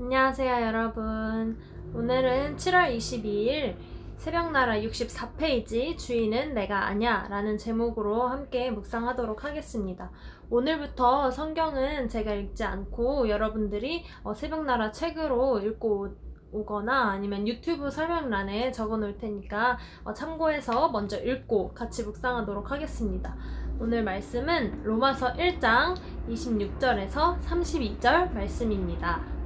안녕하세요, 여러분. 오늘은 7월 22일 새벽나라 64페이지 주인은 내가 아냐 라는 제목으로 함께 묵상하도록 하겠습니다. 오늘부터 성경은 제가 읽지 않고 여러분들이 새벽나라 책으로 읽고 오거나 아니면 유튜브 설명란에 적어 놓을 테니까 참고해서 먼저 읽고 같이 묵상하도록 하겠습니다. 오늘 말씀은 로마서 1장 26절에서 32절 말씀입니다.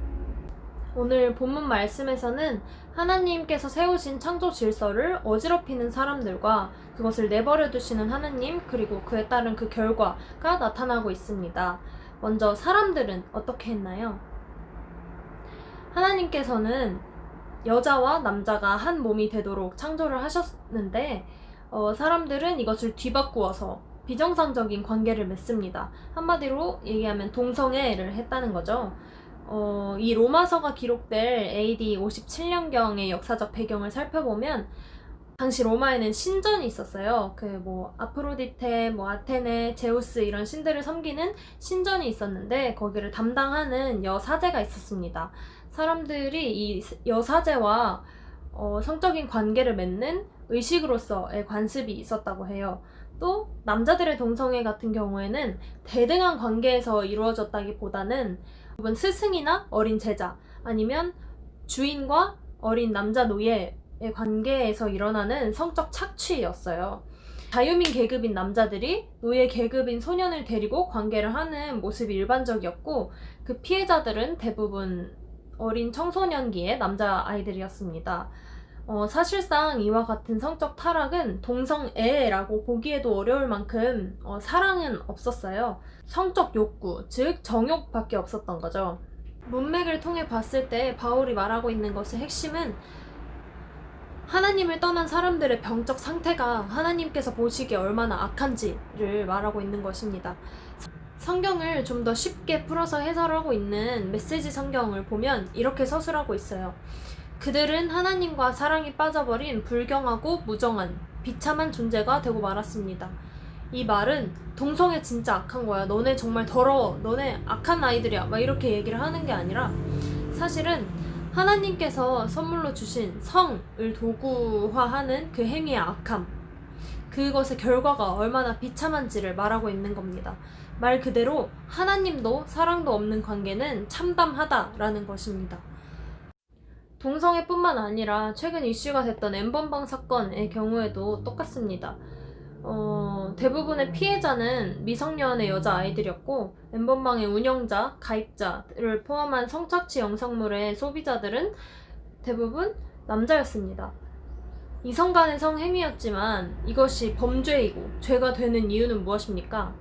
오늘 본문 말씀에서는 하나님께서 세우신 창조 질서를 어지럽히는 사람들과 그것을 내버려 두시는 하나님, 그리고 그에 따른 그 결과가 나타나고 있습니다. 먼저 사람들은 어떻게 했나요? 하나님께서는 여자와 남자가 한 몸이 되도록 창조를 하셨는데 사람들은 이것을 뒤바꾸어서 비정상적인 관계를 맺습니다. 한마디로 얘기하면 동성애를 했다는 거죠. 이 로마서가 기록될 AD 57년경의 역사적 배경을 살펴보면 당시 로마에는 신전이 있었어요. 아프로디테, 아테네, 제우스 이런 신들을 섬기는 신전이 있었는데 거기를 담당하는 여사제가 있었습니다. 사람들이 이 여사제와 성적인 관계를 맺는 의식으로서의 관습이 있었다고 해요. 또 남자들의 동성애 같은 경우에는 대등한 관계에서 이루어졌다기보다는 스승이나 어린 제자 아니면 주인과 어린 남자 노예의 관계에서 일어나는 성적 착취였어요. 자유민 계급인 남자들이 노예 계급인 소년을 데리고 관계를 하는 모습이 일반적이었고 그 피해자들은 대부분 어린 청소년기의 남자아이들이었습니다. 사실상 이와 같은 성적 타락은 동성애라고 보기에도 어려울 만큼 사랑은 없었어요. 성적 욕구, 즉 정욕밖에 없었던 거죠. 문맥을 통해 봤을 때 바울이 말하고 있는 것의 핵심은 하나님을 떠난 사람들의 병적 상태가 하나님께서 보시기에 얼마나 악한지를 말하고 있는 것입니다. 성경을 좀 더 쉽게 풀어서 해설하고 있는 메시지 성경을 보면 이렇게 서술하고 있어요. 그들은 하나님과 사랑이 빠져버린 불경하고 무정한 비참한 존재가 되고 말았습니다. 이 말은 동성애 진짜 악한 거야, 너네 정말 더러워, 너네 악한 아이들이야, 이렇게 얘기를 하는 게 아니라 사실은 하나님께서 선물로 주신 성을 도구화하는 그 행위의 악함, 그것의 결과가 얼마나 비참한지를 말하고 있는 겁니다. 말 그대로 하나님도 사랑도 없는 관계는 참담하다라는 것입니다. 동성애뿐만 아니라 최근 이슈가 됐던 N번방 사건의 경우에도 똑같습니다. 대부분의 피해자는 미성년의 여자아이들이었고 N번방의 운영자, 가입자를 포함한 성착취 영상물의 소비자들은 대부분 남자였습니다. 이성 간의 성행위였지만 이것이 범죄이고 죄가 되는 이유는 무엇입니까?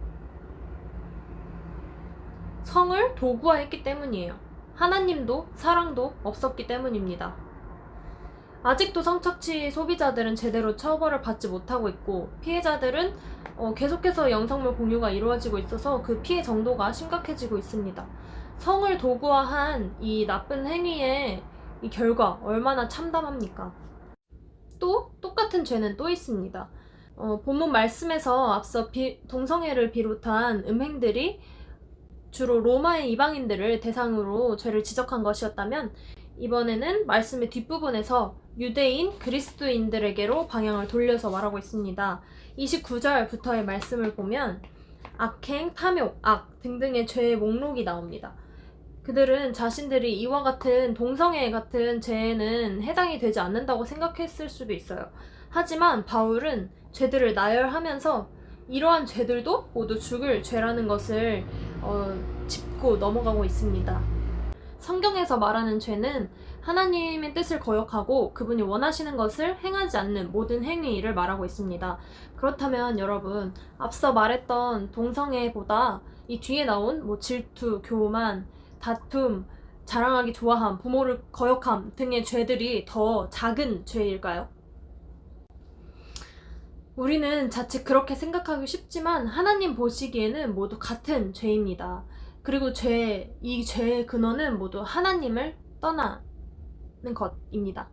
성을 도구화했기 때문이에요. 하나님도 사랑도 없었기 때문입니다. 아직도 성착취 소비자들은 제대로 처벌을 받지 못하고 있고 피해자들은 계속해서 영상물 공유가 이루어지고 있어서 그 피해 정도가 심각해지고 있습니다. 성을 도구화한 이 나쁜 행위의 이 결과 얼마나 참담합니까? 또 똑같은 죄는 또 있습니다. 본문 말씀에서 앞서 동성애를 비롯한 음행들이 주로 로마의 이방인들을 대상으로 죄를 지적한 것이었다면 이번에는 말씀의 뒷부분에서 유대인, 그리스도인들에게로 방향을 돌려서 말하고 있습니다. 29절부터의 말씀을 보면 악행, 탐욕, 악 등등의 죄의 목록이 나옵니다. 그들은 자신들이 이와 같은 동성애 같은 죄에는 해당이 되지 않는다고 생각했을 수도 있어요. 하지만 바울은 죄들을 나열하면서 이러한 죄들도 모두 죽을 죄라는 것을 짚고 넘어가고 있습니다. 성경에서 말하는 죄는 하나님의 뜻을 거역하고 그분이 원하시는 것을 행하지 않는 모든 행위를 말하고 있습니다. 그렇다면 여러분, 앞서 말했던 동성애보다 이 뒤에 나온 질투, 교만, 다툼, 자랑하기 좋아함, 부모를 거역함 등의 죄들이 더 작은 죄일까요? 우리는 자칫 그렇게 생각하기 쉽지만 하나님 보시기에는 모두 같은 죄입니다. 그리고 이 죄의 근원은 모두 하나님을 떠나는 것입니다.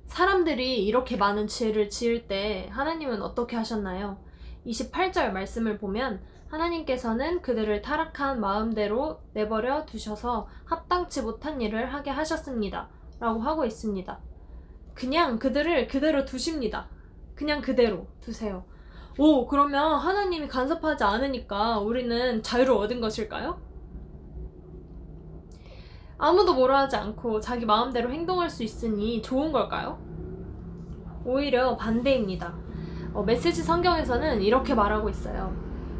사람들이 이렇게 많은 죄를 지을 때 하나님은 어떻게 하셨나요? 28절 말씀을 보면 하나님께서는 그들을 타락한 마음대로 내버려 두셔서 합당치 못한 일을 하게 하셨습니다. 라고 하고 있습니다. 그냥 그들을 그대로 두십니다. 그냥 그대로 두세요. 오, 그러면 하나님이 간섭하지 않으니까 우리는 자유를 얻은 것일까요? 아무도 뭐라 하지 않고 자기 마음대로 행동할 수 있으니 좋은 걸까요? 오히려 반대입니다. 메시지 성경에서는 이렇게 말하고 있어요.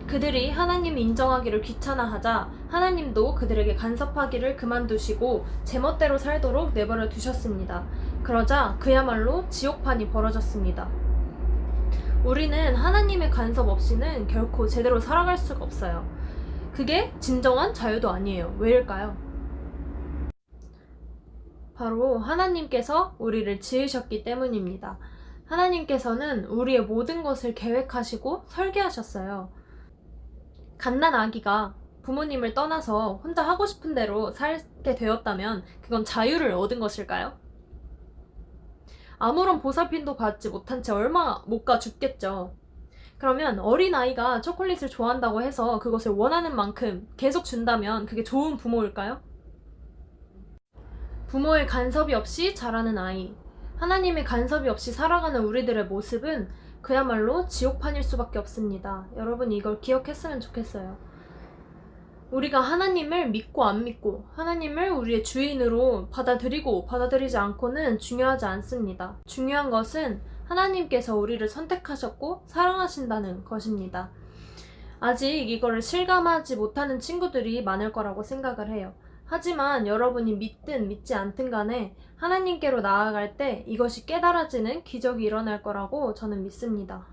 그들이 하나님 인정하기를 귀찮아하자 하나님도 그들에게 간섭하기를 그만두시고 제멋대로 살도록 내버려 두셨습니다. 그러자 그야말로 지옥판이 벌어졌습니다. 우리는 하나님의 간섭 없이는 결코 제대로 살아갈 수가 없어요. 그게 진정한 자유도 아니에요. 왜일까요? 바로 하나님께서 우리를 지으셨기 때문입니다. 하나님께서는 우리의 모든 것을 계획하시고 설계하셨어요. 갓난 아기가 부모님을 떠나서 혼자 하고 싶은 대로 살게 되었다면 그건 자유를 얻은 것일까요? 아무런 보살핌도 받지 못한 채 얼마 못 가 죽겠죠. 그러면 어린아이가 초콜릿을 좋아한다고 해서 그것을 원하는 만큼 계속 준다면 그게 좋은 부모일까요? 부모의 간섭이 없이 자라는 아이, 하나님의 간섭이 없이 살아가는 우리들의 모습은 그야말로 지옥판일 수밖에 없습니다. 여러분 이걸 기억했으면 좋겠어요. 우리가 하나님을 믿고 안 믿고 하나님을 우리의 주인으로 받아들이고 받아들이지 않고는 중요하지 않습니다. 중요한 것은 하나님께서 우리를 선택하셨고 사랑하신다는 것입니다. 아직 이거를 실감하지 못하는 친구들이 많을 거라고 생각을 해요. 하지만 여러분이 믿든 믿지 않든 간에 하나님께로 나아갈 때 이것이 깨달아지는 기적이 일어날 거라고 저는 믿습니다.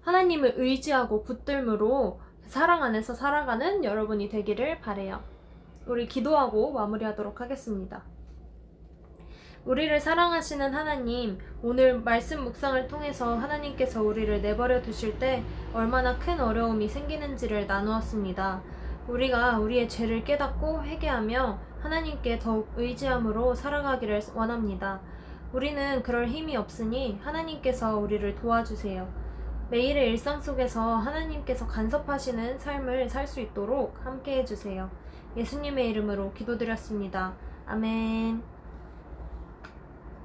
하나님을 의지하고 붙들므로 사랑 안에서 살아가는 여러분이 되기를 바래요. 우리 기도하고 마무리하도록 하겠습니다. 우리를 사랑하시는 하나님, 오늘 말씀 묵상을 통해서 하나님께서 우리를 내버려 두실 때 얼마나 큰 어려움이 생기는지를 나누었습니다. 우리가 우리의 죄를 깨닫고 회개하며 하나님께 더욱 의지함으로 살아가기를 원합니다. 우리는 그럴 힘이 없으니 하나님께서 우리를 도와주세요. 매일의 일상 속에서 하나님께서 간섭하시는 삶을 살 수 있도록 함께 해주세요. 예수님의 이름으로 기도드렸습니다. 아멘.